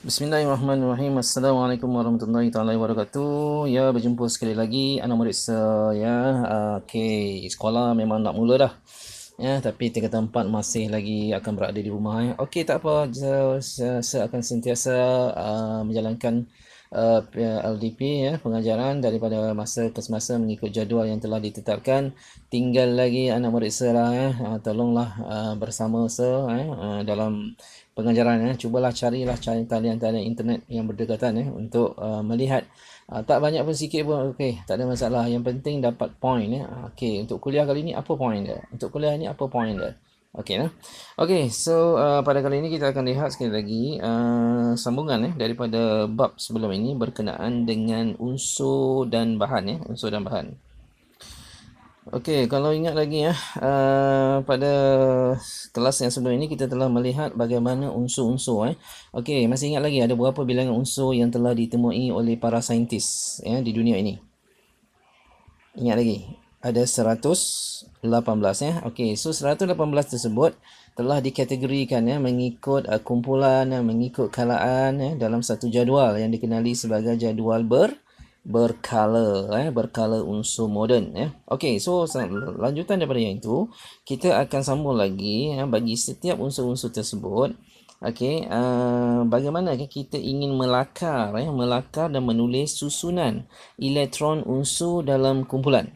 Bismillahirrahmanirrahim. Assalamualaikum warahmatullahi taala wabarakatuh. Ya, berjumpa sekali lagi anak murid saya. Okey, sekolah memang nak mula dah. Ya, tapi tingkatan 4 masih lagi akan berada di rumah ya. Okey, tak apa. Saya akan sentiasa menjalankan LDP ya, pengajaran daripada masa ke semasa mengikut jadual yang telah ditetapkan. Tinggal lagi anak murid saya lah ya. Tolonglah bersama saya dalam pengajaran ya. Cubalah cari talian-talian internet yang berdekatan ya untuk melihat tak banyak pun sikit pun okey, tak ada masalah. Yang penting dapat point ya. Okey, untuk kuliah kali ni apa point dia? Untuk kuliah ni apa point dia? Okey nah. Okey, so pada kali ini kita akan lihat sekali lagi sambungan daripada bab sebelum ini berkenaan dengan unsur dan bahan ya, unsur dan bahan. Okey, kalau ingat lagi ya, pada kelas yang sebelum ini kita telah melihat bagaimana unsur-unsur. Okey, masih ingat lagi ada berapa bilangan unsur yang telah ditemui oleh para saintis ya di dunia ini? Ingat lagi? Ada 118 ya. Okey, so 118 tersebut telah dikategorikan ya mengikut kumpulan mengikut kalaan ya dalam satu jadual yang dikenali sebagai jadual berkala unsur moden ya. Okey, so lanjutan daripada yang itu, kita akan sambung lagi ya bagi setiap unsur-unsur tersebut. Okey, bagaimana kita ingin melakar dan menulis susunan elektron unsur dalam kumpulan.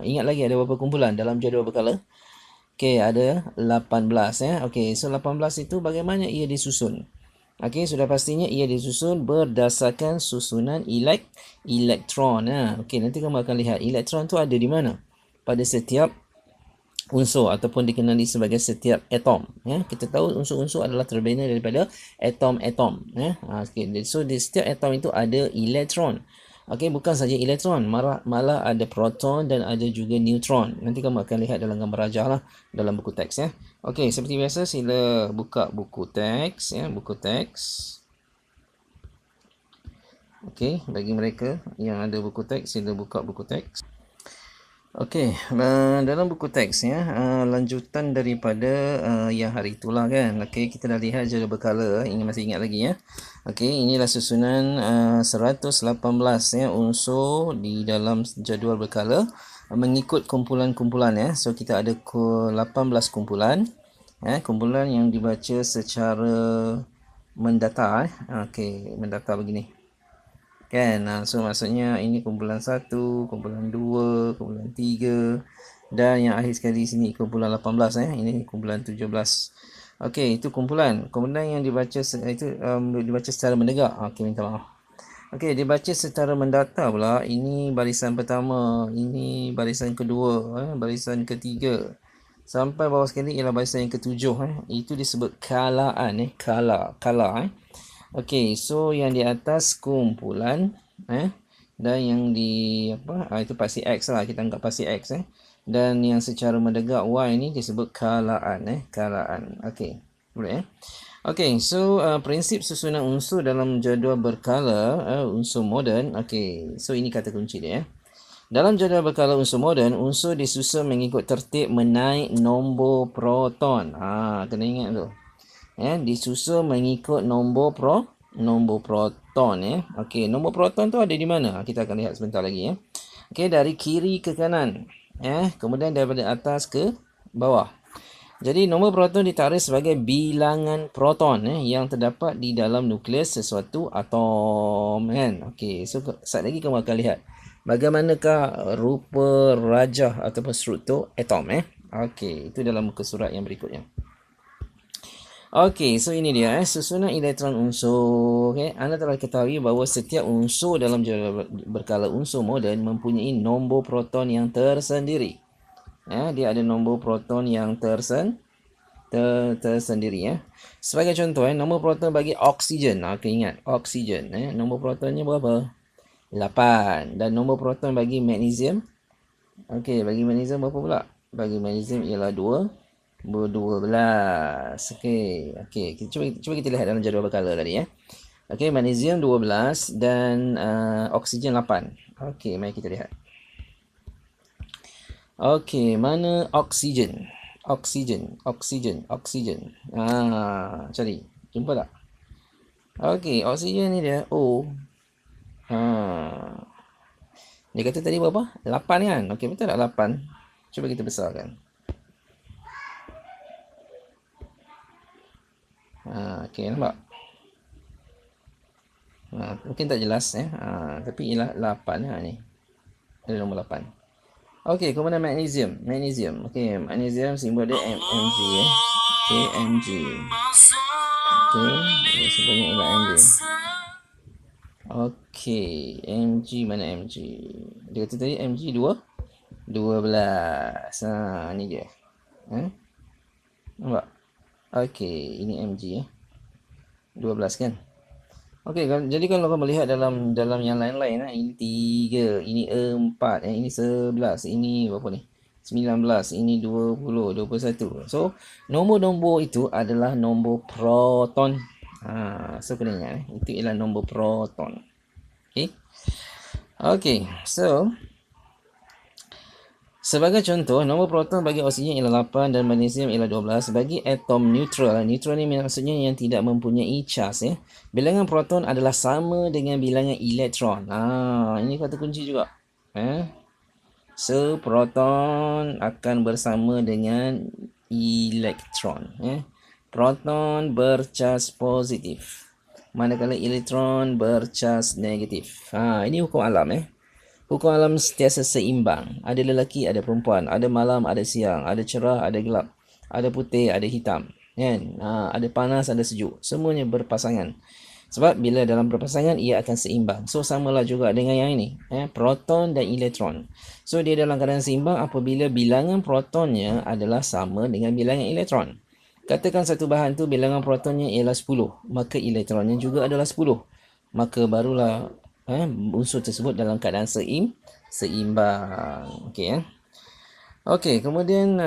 Ingat lagi ada berapa kumpulan dalam jadual berkala? Okey, ada 18 ya. Okey, so 18 itu bagaimana ia disusun? Okey, sudah pastinya ia disusun berdasarkan susunan elektron. Okey, nanti kamu akan lihat elektron tu ada di mana? Pada setiap unsur ataupun dikenali sebagai setiap atom ya. Kita tahu unsur-unsur adalah terbina daripada atom-atom ya. Okay. So di setiap atom itu ada elektron. Okey, bukan saja elektron, malah ada proton dan ada juga neutron. Nanti kamu akan lihat dalam gambar rajah lah dalam buku teks ya. Okey, seperti biasa sila buka buku teks ya, buku teks. Okey, bagi mereka yang ada buku teks sila buka buku teks. Okey, dalam buku teks ya, lanjutan daripada yang hari itulah kan. Okey, kita dah lihat jadual berkala, ini masih ingat lagi ya. Okey, inilah susunan 118 ya unsur di dalam jadual berkala mengikut kumpulan-kumpulan ya. So kita ada 18 kumpulan. Kumpulan yang dibaca secara mendata Okey, mendata begini. Kan, so maksudnya ini kumpulan 1, kumpulan 2, kumpulan 3 dan yang akhir sekali sini kumpulan 18 ini kumpulan 17. Okey, itu kumpulan. Kumpulan yang dibaca itu dibaca secara menegak. Okey, minta maaf. Okey, dibaca secara mendata pula. Ini barisan pertama, ini barisan kedua, barisan ketiga. Sampai bawah sekali ialah barisan yang ketujuh. Itu disebut kalaan kala. Okey, so yang di atas kumpulan dan yang di itu pasti X lah, kita anggap pasti X dan yang secara menegak Y ni disebut kalaan kalaan. Okey, boleh Okey, so prinsip susunan unsur dalam jadual berkala unsur moden. Okey, so ini kata kunci dia Dalam jadual berkala unsur moden, unsur disusun mengikut tertib menaik nombor proton. Kena ingat tu. Disusun mengikut nombor proton Okey, nombor proton tu ada di mana? Kita akan lihat sebentar lagi Okey, dari kiri ke kanan kemudian daripada atas ke bawah. Jadi nombor proton ditarik sebagai bilangan proton yang terdapat di dalam nukleus sesuatu atom kan. Okey, so saat lagi kamu akan lihat bagaimanakah rupa rajah ataupun struktur atom Okey, itu dalam muka surat yang berikutnya. Okey, so ini dia susunan elektron unsur. Okey, anda telah ketahui bahawa setiap unsur dalam jadual berkala unsur moden mempunyai nombor proton yang tersendiri. Dia ada nombor proton yang tersendiri Sebagai contoh nombor proton bagi oksigen. Okey, ingat oksigen nombor protonnya berapa? 8. Dan nombor proton bagi magnesium. Okey, bagi magnesium berapa pula? Bagi magnesium ialah 12. Okey, cuba kita lihat dalam jadual berkala tadi Okey, magnesium 12 dan oksigen 8. Okey, mari kita lihat. Okey, mana oksigen? Oksigen. Cari. Jumpa tak? Okey, oksigen ni dia O. Dia kata tadi berapa? 8 kan? Okey, betul tak 8? Cuba kita besarkan. Okey, nampak? Mungkin tak jelas tapi ialah 8 ni. Ada nombor 8. Okey, kemudian magnesium. Okey, magnesium simbol dia Mg Okey, Mg. Okey, simbolnya ialah Mg. Okey, Mg mana Mg? Dia kata tadi Mg 12. Ni dia. Nampak? Okey, ini Mg 12 kan? Okey, jadi kalau kau melihat dalam yang lain-lain ini 3, ini 4, ini 11, ini berapa ni? 19, ini 20, 21. So, nombor-nombor itu adalah nombor proton. So kena ingat itu ialah nombor proton. Okey. Okey, so sebagai contoh, nombor proton bagi oksigen ialah 8 dan magnesium ialah 12. Bagi atom neutral, neutral ni maksudnya yang tidak mempunyai charge bilangan proton adalah sama dengan bilangan elektron. Ini kata kunci juga. So, proton akan bersama dengan elektron. Proton bercas positif, manakala elektron bercas negatif. Ini hukum alam. Hukum alam sentiasa seimbang. Ada lelaki, ada perempuan. Ada malam, ada siang. Ada cerah, ada gelap. Ada putih, ada hitam. Kan? Ada panas, ada sejuk. Semuanya berpasangan. Sebab bila dalam berpasangan, ia akan seimbang. So, samalah juga dengan yang ini. Proton dan elektron. So, dia dalam keadaan seimbang apabila bilangan protonnya adalah sama dengan bilangan elektron. Katakan satu bahan tu bilangan protonnya ialah 10. Maka elektronnya juga adalah 10. Maka barulah unsur tersebut dalam keadaan seimbang. Okey. Okey, kemudian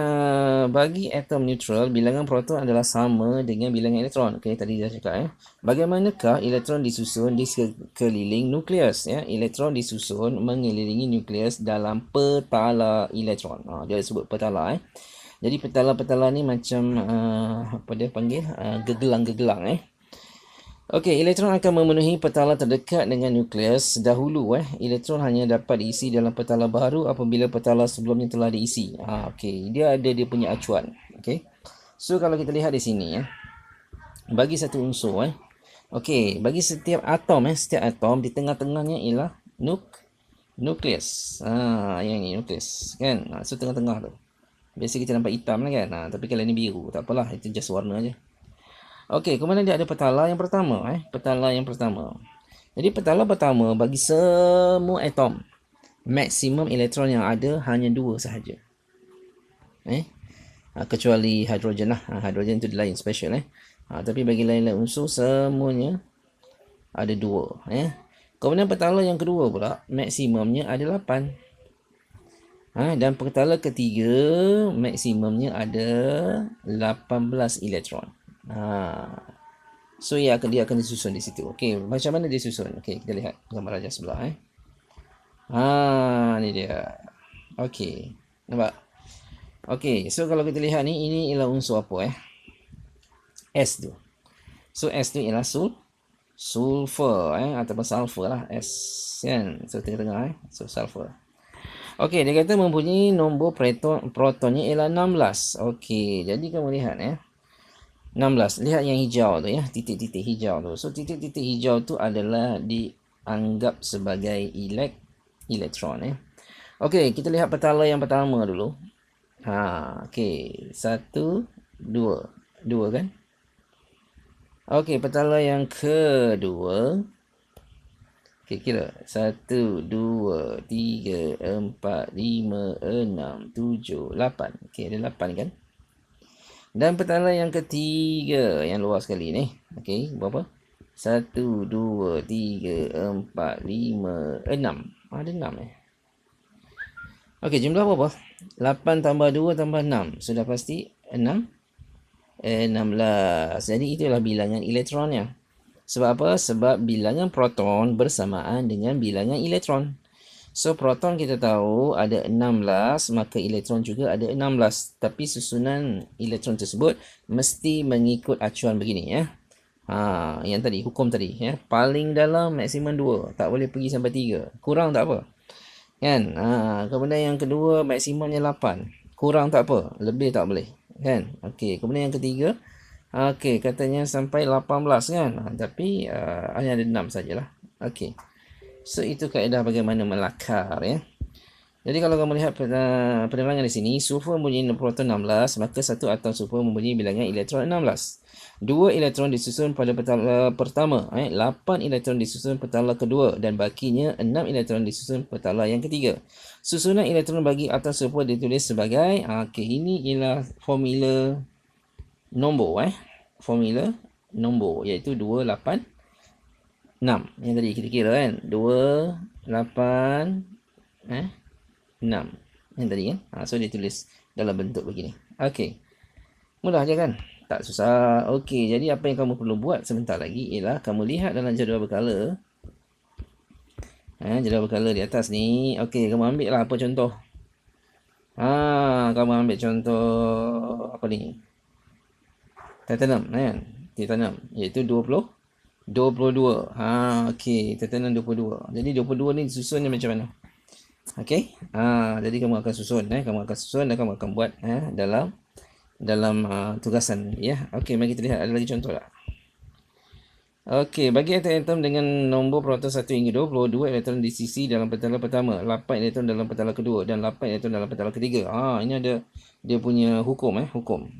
bagi atom neutral, bilangan proton adalah sama dengan bilangan elektron. Okey, tadi dah cakap Bagaimanakah elektron disusun di sekeliling nukleus? Elektron disusun mengelilingi nukleus dalam petala elektron. Dia sebut petala. Jadi petala-petala ni macam apa dia panggil? Gegelang-gegelang. Okey, elektron akan memenuhi petala terdekat dengan nukleus. Dahulu elektron hanya dapat diisi dalam petala baru apabila petala sebelumnya telah diisi. Okey, dia ada dia punya acuan. Okey. So kalau kita lihat di sini bagi satu unsur okey, bagi setiap atom setiap atom di tengah-tengahnya ialah nukleus. Yang ni nukleus kan. So tengah-tengah tu. Biasa kita nampak hitam lah kan. Tapi kalau ni biru, tak apalah, itu just warna aje. Okey, kemudian dia ada petala yang pertama. Petala yang pertama. Jadi petala pertama bagi semua atom, maksimum elektron yang ada hanya 2 sahaja. Kecuali hidrogen lah. Hidrogen itu lain, special. Tapi bagi lain-lain unsur semuanya ada 2. Kemudian petala yang kedua pula, maksimumnya ada 8. Dan petala ketiga, maksimumnya ada 18 elektron. So dia akan disusun di situ. Okey, macam mana dia susun? Okey, kita lihat gambar aja sebelah ni dia. Okey, nampak? Okey, so kalau kita lihat ni, ini ialah unsur apa S tu. So S tu ialah sulfur ataupun sulfur lah, S kan. So tengah-tengah so sulfur. Okey, dia kata mempunyai nombor protonnya ialah 16. Okey, jadi kamu lihat 16. Lihat yang hijau tu titik-titik hijau tu. So titik-titik hijau tu adalah dianggap sebagai elektron Okey, kita lihat petala yang pertama dulu. Okey, 1 2 2 kan? Okey, petala yang kedua. Okey, kira 1 2 3 4 5 6 7 8. Okey, ada 8 kan? Dan petala yang ketiga, yang luar sekali ni. Okey, berapa? 1, 2, 3, 4, 5, 6. Ada 6 Okey, jumlah berapa? 8 tambah 2 tambah 6. Sudah pasti 16. Jadi itulah bilangan elektronnya. Sebab apa? Sebab bilangan proton bersamaan dengan bilangan elektron. So, proton kita tahu ada 16, maka elektron juga ada 16. Tapi susunan elektron tersebut mesti mengikut acuan begini Yang tadi, hukum tadi. Ya. Paling dalam maksimum 2. Tak boleh pergi sampai 3. Kurang tak apa. Kan? Kemudian yang kedua, maksimumnya 8. Kurang tak apa. Lebih tak boleh. Kan? Okey. Kemudian yang ketiga, okey, katanya sampai 18 kan? Tapi hanya ada 6 sajalah. Okey. So, itu kaedah bagaimana melakar ya. Jadi kalau kamu lihat penerangan di sini, sulfur mempunyai proton 16, maka satu atom sulfur mempunyai bilangan elektron 16. 2 elektron disusun pada petala pertama, 8 elektron disusun petala kedua dan bakinya 6 elektron disusun petala yang ketiga. Susunan elektron bagi atom sulfur ditulis sebagai, ini ialah formula nombor, formula nombor iaitu 286. Yang tadi kita kira kan, 286 yang tadi kan. So dia tulis dalam bentuk begini. Okey. Mudah je kan? Tak susah. Okey, jadi apa yang kamu perlu buat sebentar lagi ialah kamu lihat dalam jadual berkala. Jadual berkala di atas ni. Okey, kamu ambil lah apa contoh. Kamu ambil contoh apa ni? Titanium kan? Titanium iaitu 22. Okey, titanium 22. Jadi 22 ni susunnya macam mana? Okey. Jadi kamu akan susun dan kamu akan buat dalam tugasan ya. Okey, mari kita lihat ada lagi contoh tak? Okey, bagi atom-atom dengan nombor proton 1 hingga 20, 2 elektron disisi dalam petala pertama, 8 elektron dalam petala kedua dan 8 elektron dalam petala ketiga. Ini ada dia punya hukum hukum.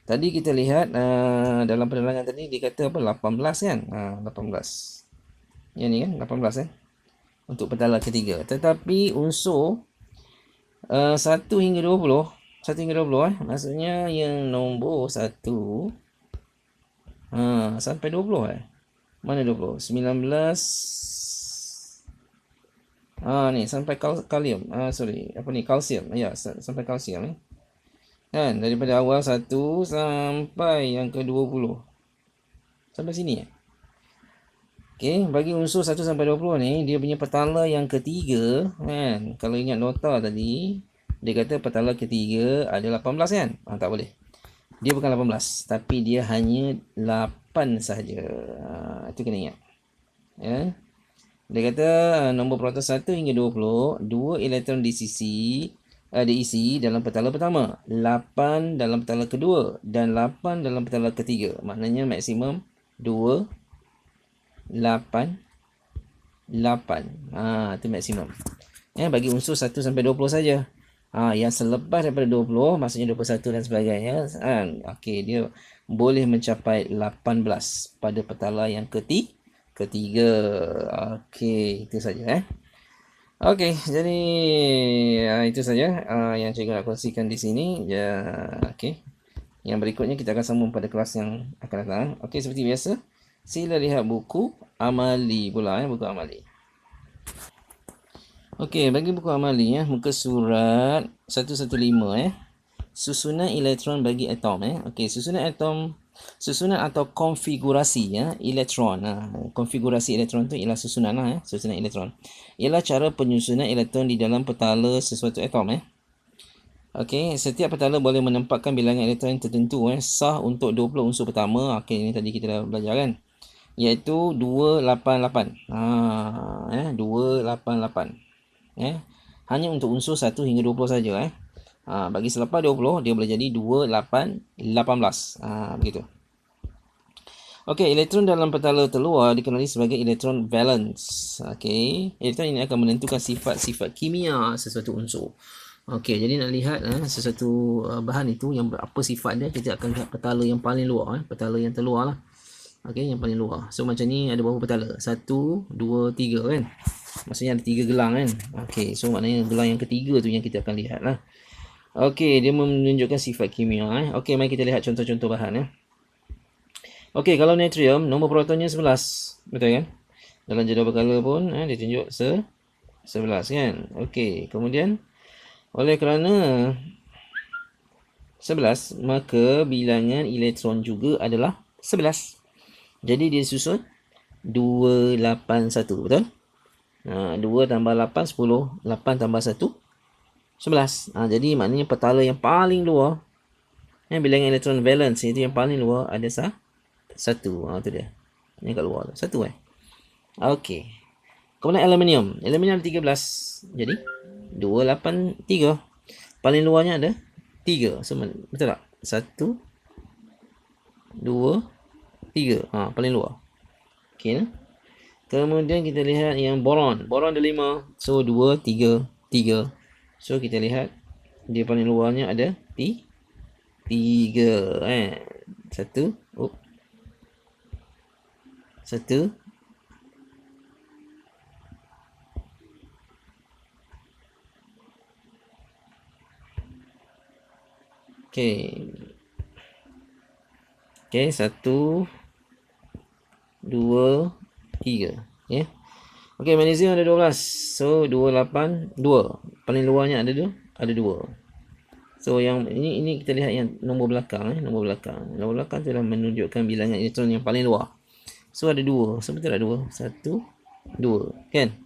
Tadi kita lihat dalam penerangan tadi dia kata apa? 18 kan? 18. Yang ni kan 18 untuk petala ketiga. Tetapi unsur 1 hingga 20, 1 hingga 20 maksudnya yang nombor 1 sampai 20 Mana 20? 19. Ni sampai kalium. Kalsium. Ya, sampai kalsium kan daripada awal 1 sampai yang ke 20. Sampai sini Okey, bagi unsur 1 sampai 20 ni, dia punya petala yang ketiga kan. Kalau ingat nota tadi, dia kata petala ketiga ada 18 kan? Tak boleh. Dia bukan 18, tapi dia hanya 8 sahaja. Itu kena ingat. Ya. Dia kata nombor proton 1 hingga 20, 2 elektron diisi dalam petala pertama, 8 dalam petala kedua dan 8 dalam petala ketiga. Maknanya maksimum 2 8 itu maksimum. Bagi unsur 1 sampai 20 saja. Yang selepas daripada 20 maksudnya 21 dan sebagainya, okey, dia boleh mencapai 18 pada petala yang ketiga. Okey, itu saja Okey, jadi itu saja yang cikgu nak kongsikan di sini. Okey. Yang berikutnya kita akan sambung pada kelas yang akan datang. Okey, seperti biasa, sila lihat buku amali pula buku amali. Okey, bagi buku amali muka surat 115 susunan elektron bagi atom Okey, susunan atau konfigurasi elektron. Konfigurasi elektron tu ialah susunan susunan elektron. Ialah cara penyusunan elektron di dalam petala sesuatu atom Okey, setiap petala boleh menempatkan bilangan elektron tertentu sah untuk 20 unsur pertama. Okey, ini tadi kita dah belajar kan. Iaitu 288. 288. Hanya untuk unsur 1 hingga 20 saja bagi selepas 20 dia boleh jadi 18. Begitu. Okey, elektron dalam petala terluar dikenali sebagai elektron valence. Okey, elektron ini akan menentukan sifat-sifat kimia sesuatu unsur. Okey, jadi nak lihat sesuatu bahan itu yang apa sifat dia, kita akan lihat petala yang paling luar petala yang terluar lah. Okey, yang paling luar. So macam ni ada berapa petala? 1, 2, 3 kan. Maksudnya ada 3 gelang kan. Okey, so maknanya gelang yang ketiga tu yang kita akan lihat lah. Okey, dia menunjukkan sifat kimia Okey, mari kita lihat contoh-contoh bahan Okey, kalau natrium nombor protonnya 11. Betul kan? Dalam jadual berkala pun dia tunjuk 11 kan. Okey, kemudian oleh kerana 11, maka bilangan elektron juga adalah 11. Jadi dia susun 281, betul? 2 tambah 8, 10. 8 tambah 1, 11. Jadi maknanya petala yang paling luar bilangan elektron valence itu yang paling luar ada 1. Itu dia. Yang kat luar tu. Satu Okey. Kemudian aluminium. Aluminium ada 13. Jadi 283. Paling luarnya ada 3. So, betul tak? 1 2 3. Paling luar. Okey. Kemudian kita lihat yang boron. Boron ada 5. So 2 3 3. So kita lihat dia paling luarnya ada 3. 1 1 Okey. Okey, 1 2 3. Ya. Okey, magnesium ada 12. So 282. Paling luarnya ada 2. So yang ini kita lihat yang nombor belakang Nombor belakang tu dah menunjukkan bilangan elektron yang paling luar. So ada 2. So betul tak 2? 1 2. Kan?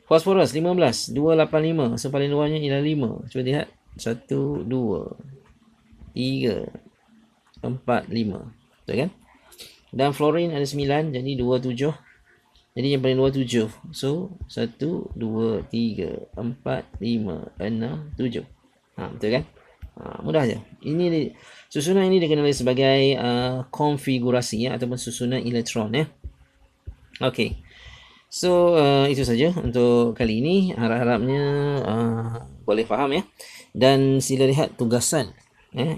Fosforus 15. 285. So paling luarnya ialah 5. Cuba lihat. 1 2 3 4 5. Betul kan? Dan fluorine ada 9. Jadi 27. Jadi yang paling luar 7. So 1 2 3 4 5 6 7. Betul kan? Mudah je. Ini susunan ini dikenali sebagai konfigurasi ataupun susunan elektron Okey. So itu saja untuk kali ini. Harap-harapnya boleh faham Dan sila lihat tugasan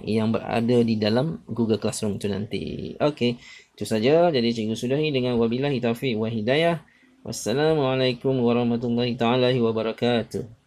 yang berada di dalam Google Classroom itu nanti. Okey. Itu saja. Jadi cikgu sudahi dengan wabillahi taufiq wa hidayah. Wassalamualaikum warahmatullahi taala wabarakatuh.